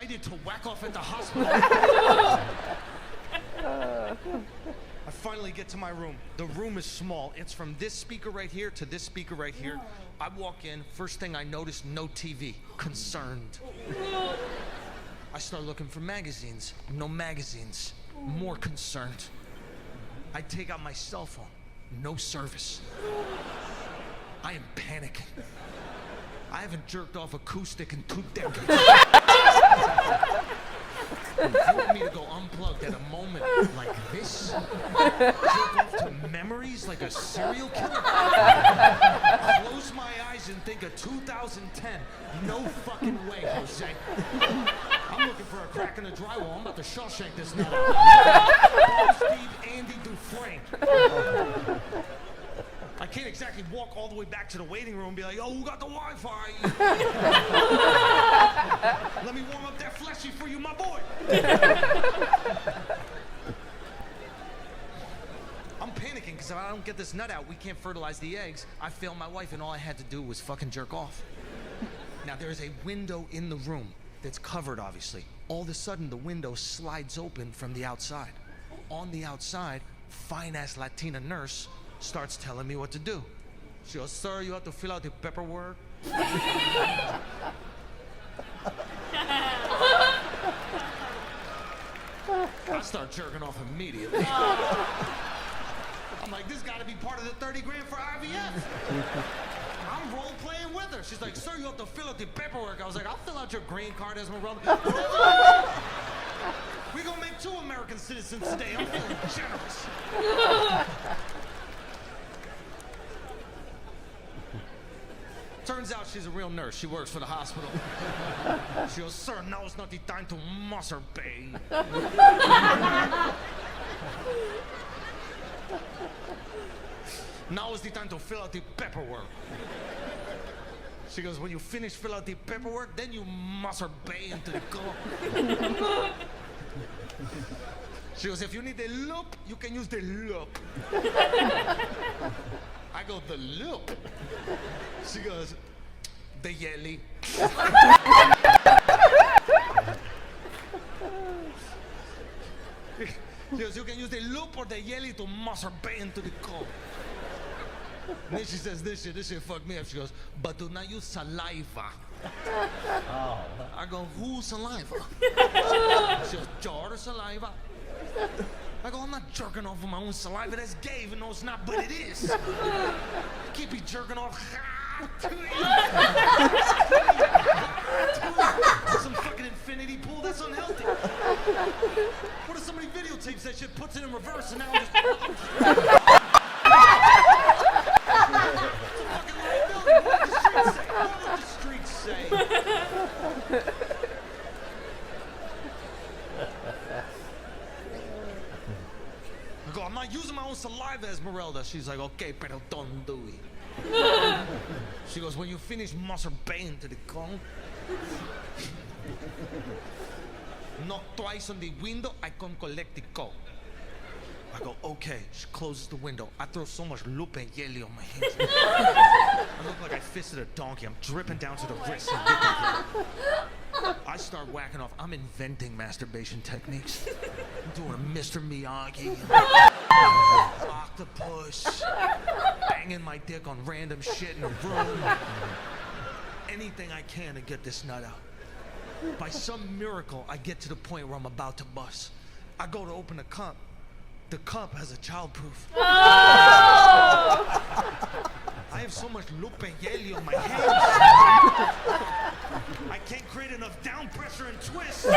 to whack off at the hospital. I finally get to my room. The room is small. It's from this speaker right here to this speaker right here. I walk in, first thing I notice, no TV. Concerned. I start looking for magazines. No magazines. More concerned. I take out my cell phone. No service. I am panicking. I haven't jerked off acoustic in 2 decades. You want me to go unplugged at a moment like this? Jerk off to memories like a serial killer? Close my eyes and think of 2010. No fucking way, Jose. I'm looking for a crack in the drywall. I'm about to Shawshank this nut out. Bob, Steve, Andy, Dufresne. I can't exactly walk all the way back to the waiting room and be like, oh, who got the Wi-Fi? Let me warm up that fleshy for you, my boy. I'm panicking because if I don't get this nut out, we can't fertilize the eggs. I failed my wife and all I had to do was fucking jerk off. Now there is a window in the room that's covered, obviously. All of a sudden, the window slides open from the outside. On the outside, fine-ass Latina nurse starts telling me what to do. She goes, sir, you have to fill out the paperwork. I start jerking off immediately. I'm like, this gotta be part of the 30 grand for IVF. I'm role-playing with her. She's like, sir, you have to fill out the paperwork. I was like, I'll fill out your green card, Esmeralda. We're gonna make 2 American citizens today. I'm feeling generous. Turns out she's a real nurse. She works for the hospital. She goes, sir, now is not the time to masturbate. Now is the time to fill out the paperwork. She goes, when you finish fill out the paperwork, then you masturbate into the cup. She goes, if you need the loop, you can use the loop. I go, the loop? She goes, the yelly. She goes, you can use the loop or the yelly to masturbate into the cup. And then she says this shit fucked me up. She goes, but do not use saliva. Oh. I go, who's saliva? She goes, your saliva. I go, I'm not jerking off of my own saliva. That's gay, even though it's not, but it is. You can't be jerking off. Some fucking infinity pool, that's unhealthy. What if somebody videotapes that shit, puts it in reverse, and now I'm just... It's a fucking liability. What did the streets say? What did the streets say? I go, I'm not using my own saliva, Esmeralda. She's like, okay, pero don't do it. She goes, when you finish masturbating to the con, knock twice on the window, I come collect the coat. I go, okay. She closes the window. I throw so much lupe and jelly on my hands. I look like I fisted a donkey. I'm dripping down to the wrist. I start whacking off. I'm inventing masturbation techniques. I'm doing a Mr. Miyagi, octopus, banging my dick on random shit in the room. Anything I can to get this nut out. By some miracle, I get to the point where I'm about to bust. I go to open the cup. The cup has a childproof. Oh! I have so much lupe and jelly on my hands. I can't create enough down pressure and twist to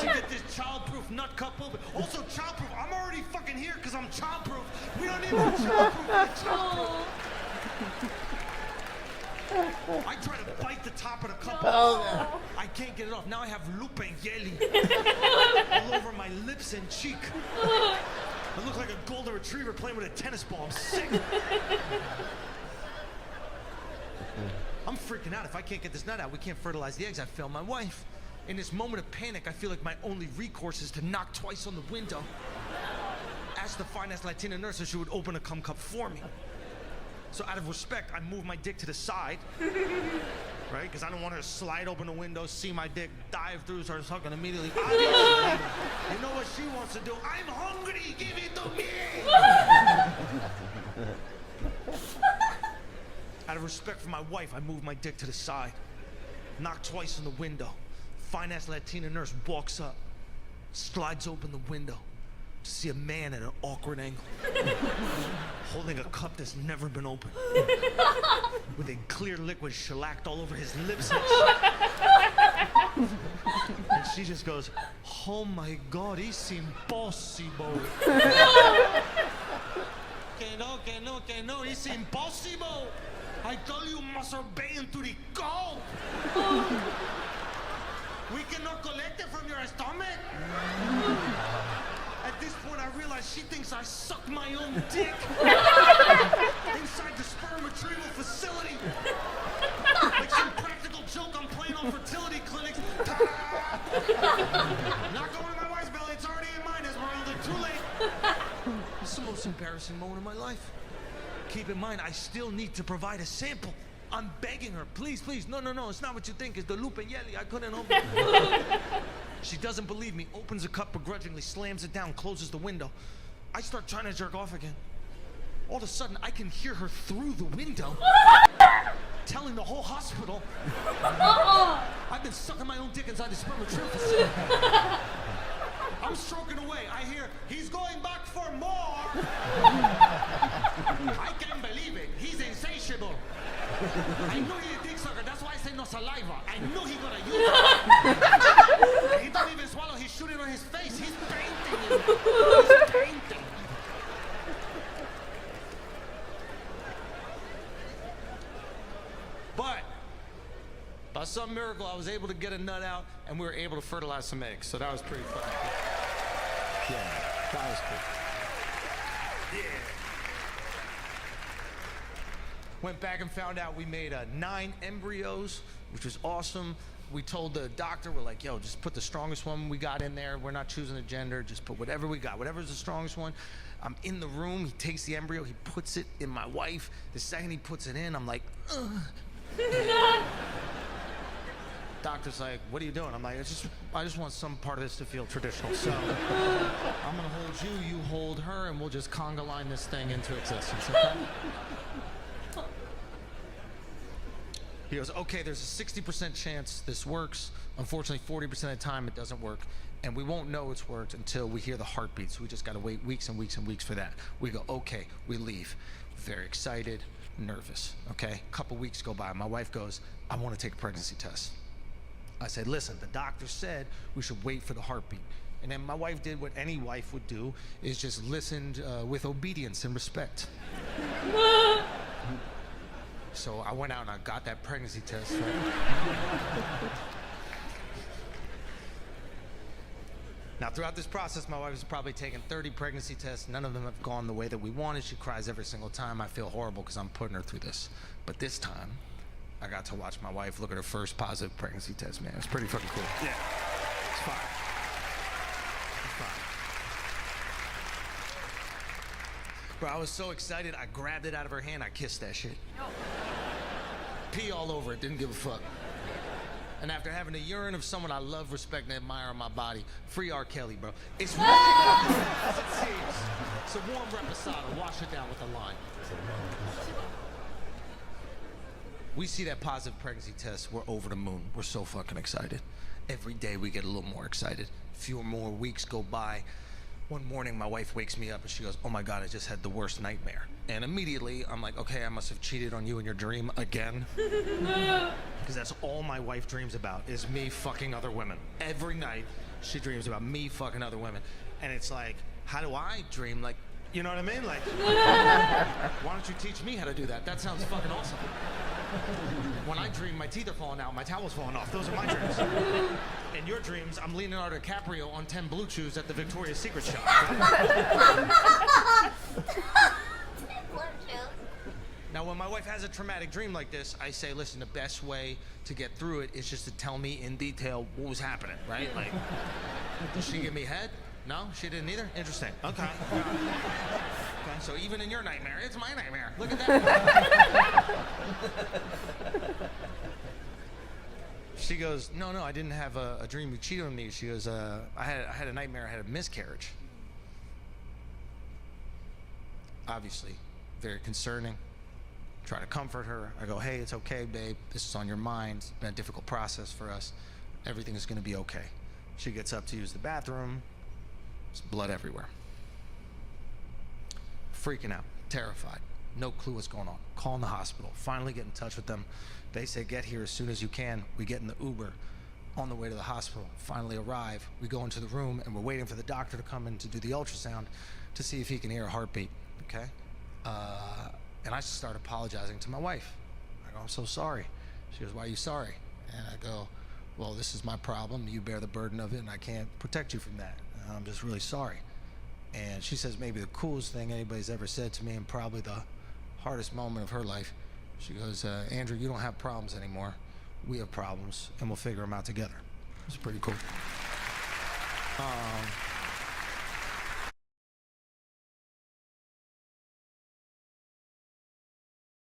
get this childproof nut cup open. Also childproof, I'm already fucking here because I'm childproof. We don't need more childproof. I try to bite the top of the cup off. I can't get it off. Now I have lupe and jelly all over my lips and cheek. I look like a golden retriever playing with a tennis ball. I'm sick. I'm freaking out. If I can't get this nut out, we can't fertilize the eggs. I failed my wife. In this moment of panic, I feel like my only recourse is to knock twice on the window. Ask the finest Latina nurse if she would open a cum cup for me. So out of respect, I move my dick to the side. right? Because I don't want her to slide open the window, see my dick, dive through, start sucking immediately. You know what she wants to do? I'm hungry, give it to me! Out of respect for my wife, I move my dick to the side, knock twice on the window. Fine-ass Latina nurse walks up, slides open the window to see a man at an awkward angle, holding a cup that's never been opened, with a clear liquid shellacked all over his lips and shit. And she just goes, oh my God, it's impossible. Que no, it's impossible. I told you masturbate to the cold. We cannot collect it from your stomach. At this point, I realize she thinks I suck my own dick inside the sperm retrieval facility. Like some practical joke I'm playing on fertility clinics. Not going in my wife's belly, it's already in mine, Esmeralda, too late. It's the most embarrassing moment of my life. Keep in mind, I still need to provide a sample. I'm begging her, please, please. No, it's not what you think. It's the Lupe Yelly. I couldn't open it. She doesn't believe me, opens the cup begrudgingly, slams it down, closes the window. I start trying to jerk off again. All of a sudden, I can hear her through the window telling the whole hospital I've been sucking my own dick inside the sperm retrieval facility. I'm stroking away. I hear, he's going back for more. I can't believe it. He's insatiable. I know he's a dick sucker. That's why I say no saliva. I know he's gonna use it. And he don't even swallow. He's shooting on his face. He's painting it. He's painting. But by some miracle, I was able to get a nut out, and we were able to fertilize some eggs. So that was pretty fun. Yeah, that was cool. Yeah. Went back and found out we made 9 embryos, which was awesome. We told the doctor, we're like, yo, just put the strongest one we got in there. We're not choosing a gender. Just put whatever we got, whatever's the strongest one. I'm in the room. He takes the embryo. He puts it in my wife. The second he puts it in, I'm like, ugh. Doctor's like, what are you doing? I'm like, I just want some part of this to feel traditional. So I'm gonna hold you, you hold her, and we'll just conga line this thing into existence, okay? He goes, okay, there's a 60% chance this works. Unfortunately, 40% of the time it doesn't work. And we won't know it's worked until we hear the heartbeat. So we just gotta wait weeks and weeks and weeks for that. We go, okay, we leave. Very excited, nervous, okay? A couple weeks go by. My wife goes, I wanna take a pregnancy test. I said, listen, the doctor said we should wait for the heartbeat. And then my wife did what any wife would do, is just listened with obedience and respect. So I went out and I got that pregnancy test. Right? Now, throughout this process, my wife has probably taken 30 pregnancy tests. None of them have gone the way that we wanted. She cries every single time. I feel horrible because I'm putting her through this. But this time, I got to watch my wife look at her first positive pregnancy test, man. It was pretty fucking cool. Yeah, it's fine. It's fine. Bro, I was so excited, I grabbed it out of her hand, I kissed that shit. Pee all over it, didn't give a fuck. And after having the urine of someone I love, respect, and admire on my body, free R. Kelly, bro. It's really as it seems. It's a warm reposado, wash it down with a lime. We see that positive pregnancy test, we're over the moon. We're so fucking excited. Every day we get a little more excited. A few more weeks go by. One morning, my wife wakes me up and she goes, oh my God, I just had the worst nightmare. And immediately, I'm like, okay, I must have cheated on you in your dream again. Because that's all my wife dreams about, is me fucking other women. Every night, she dreams about me fucking other women. And it's like, how do I dream? Like, you know what I mean? Like, why don't you teach me how to do that? That sounds fucking awesome. When I dream, my teeth are falling out, my towel's falling off. Those are my dreams. In your dreams, I'm Leonardo DiCaprio on 10 Blue Chews at the Victoria's Secret shop. Now, when my wife has a traumatic dream like this, I say, listen, the best way to get through it is just to tell me in detail what was happening, right? Like, did she give me head? No, she didn't either? Interesting. Okay. Okay, so even in your nightmare, it's my nightmare. Look at that. goes, no, I didn't have a dream you cheated on me. She goes, I had a nightmare, I had a miscarriage. Obviously, very concerning. Try to comfort her. I go, hey, it's okay, babe. This is on your mind. It's been a difficult process for us. Everything is gonna be okay. She gets up to use the bathroom. There's blood everywhere. Freaking out, terrified. No clue what's going on. Calling the hospital, finally get in touch with them. They say, get here as soon as you can. We get in the Uber on the way to the hospital, finally arrive. We go into the room and we're waiting for the doctor to come in to do the ultrasound to see if he can hear a heartbeat, okay? And I start apologizing to my wife. I go, I'm so sorry. She goes, why are you sorry? And I go, well, this is my problem. You bear the burden of it and I can't protect you from that. I'm just really sorry. And she says maybe the coolest thing anybody's ever said to me and probably the hardest moment of her life. She goes, Andrew, you don't have problems anymore. We have problems and we'll figure them out together. It's pretty cool.